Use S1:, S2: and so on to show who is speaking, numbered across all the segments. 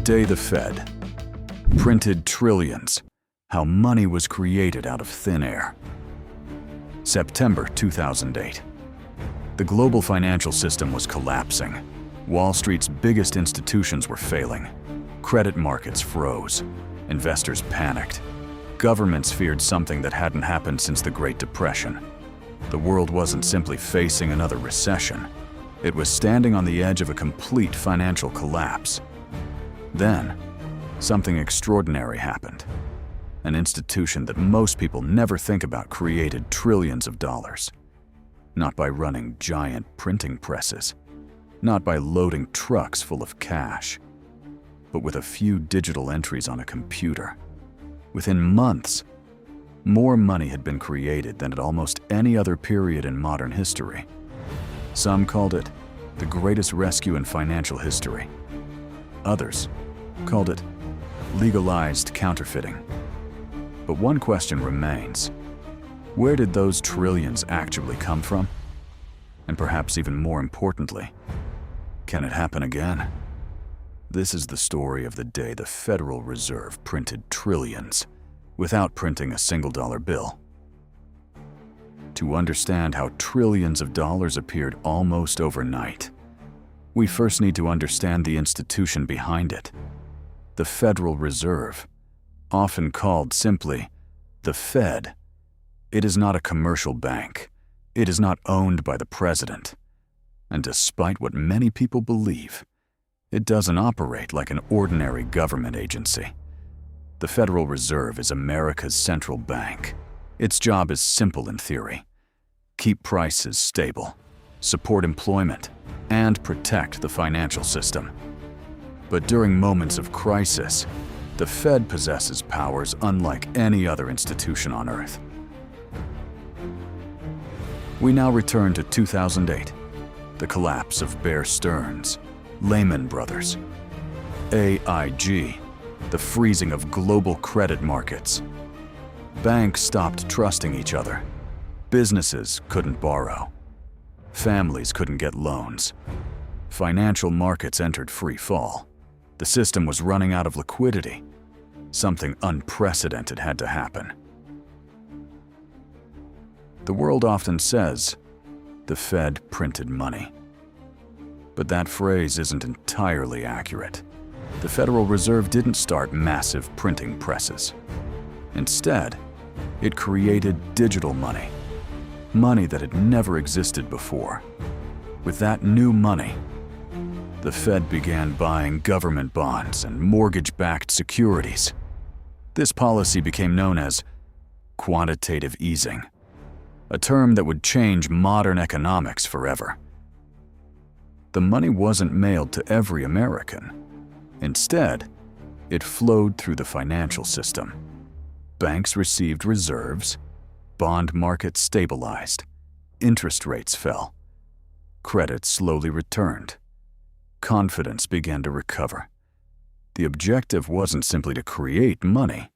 S1: day the Fed printed trillions, how money was created out of thin air. September 2008. The global financial system was collapsing. Wall Street's biggest institutions were failing. Credit markets froze. Investors panicked. Governments feared something that hadn't happened since the Great Depression. The world wasn't simply facing another recession. It was standing on the edge of a complete financial collapse. Then, something extraordinary happened. An institution that most people never think about created trillions of dollars. Not by running giant printing presses, not by loading trucks full of cash, but with a few digital entries on a computer. Within months, more money had been created than at almost any other period in modern history. Some called it the greatest rescue in financial history. Others called it legalized counterfeiting. But one question remains. Where did those trillions actually come from? And perhaps even more importantly, can it happen again? This is the story of the day the Federal Reserve printed trillions without printing a single dollar bill. To understand how trillions of dollars appeared almost overnight, we first need to understand the institution behind it. The Federal Reserve, often called simply the Fed. It is not a commercial bank. It is not owned by the president. And despite what many people believe, it doesn't operate like an ordinary government agency. The Federal Reserve is America's central bank. Its job is simple in theory: keep prices stable, support employment, and protect the financial system. But during moments of crisis, the Fed possesses powers unlike any other institution on Earth. We now return to 2008, the collapse of Bear Stearns, Lehman Brothers, AIG, the freezing of global credit markets. Banks stopped trusting each other. Businesses couldn't borrow. Families couldn't get loans. Financial markets entered free fall. The system was running out of liquidity. Something unprecedented had to happen. The world often says, the Fed printed money. But that phrase isn't entirely accurate. The Federal Reserve didn't start massive printing presses. Instead, it created digital money. Money that had never existed before. With that new money, the Fed began buying government bonds and mortgage-backed securities. This policy became known as Quantitative Easing, a term that would change modern economics forever. The money wasn't mailed to every American. Instead, it flowed through the financial system. Banks received reserves, bond markets stabilized, interest rates fell, credit slowly returned, confidence began to recover. The objective wasn't simply to create money,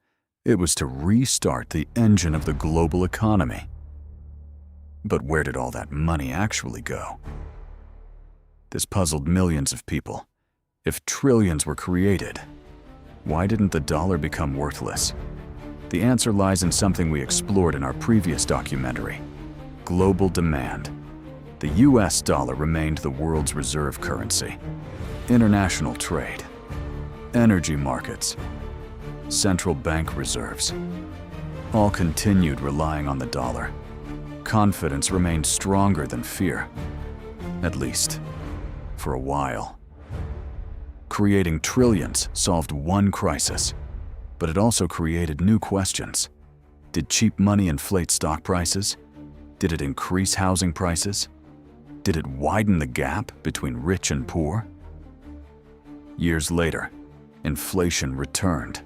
S1: it was to restart the engine of the global economy. But where did all that money actually go? This puzzled millions of people. If trillions were created, why didn't the dollar become worthless? The answer lies in something we explored in our previous documentary: global demand. The US dollar remained the world's reserve currency. International trade, energy markets, central bank reserves, all continued relying on the dollar. Confidence remained stronger than fear, at least for a while. Creating trillions solved one crisis, but it also created new questions. Did cheap money inflate stock prices? Did it increase housing prices? Did it widen the gap between rich and poor? Years later, inflation returned,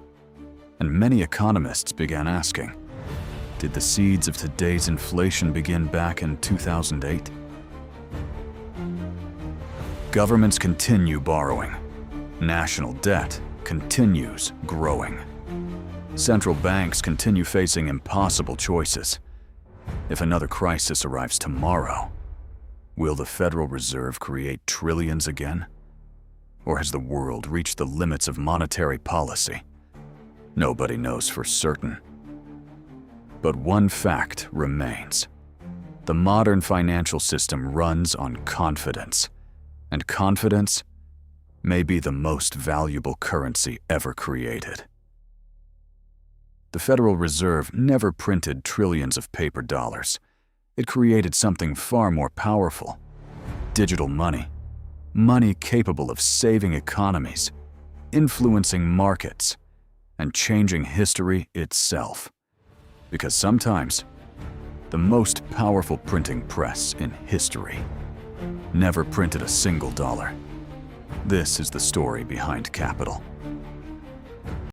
S1: and many economists began asking, did the seeds of today's inflation begin back in 2008? Governments continue borrowing. National debt continues growing. Central banks continue facing impossible choices. If another crisis arrives tomorrow, will the Federal Reserve create trillions again? Or has the world reached the limits of monetary policy? Nobody knows for certain. But one fact remains. The modern financial system runs on confidence, and confidence may be the most valuable currency ever created. The Federal Reserve never printed trillions of paper dollars. It created something far more powerful: digital money. Money capable of saving economies, influencing markets, and changing history itself. Because sometimes, the most powerful printing press in history never printed a single dollar. This is the story behind capital.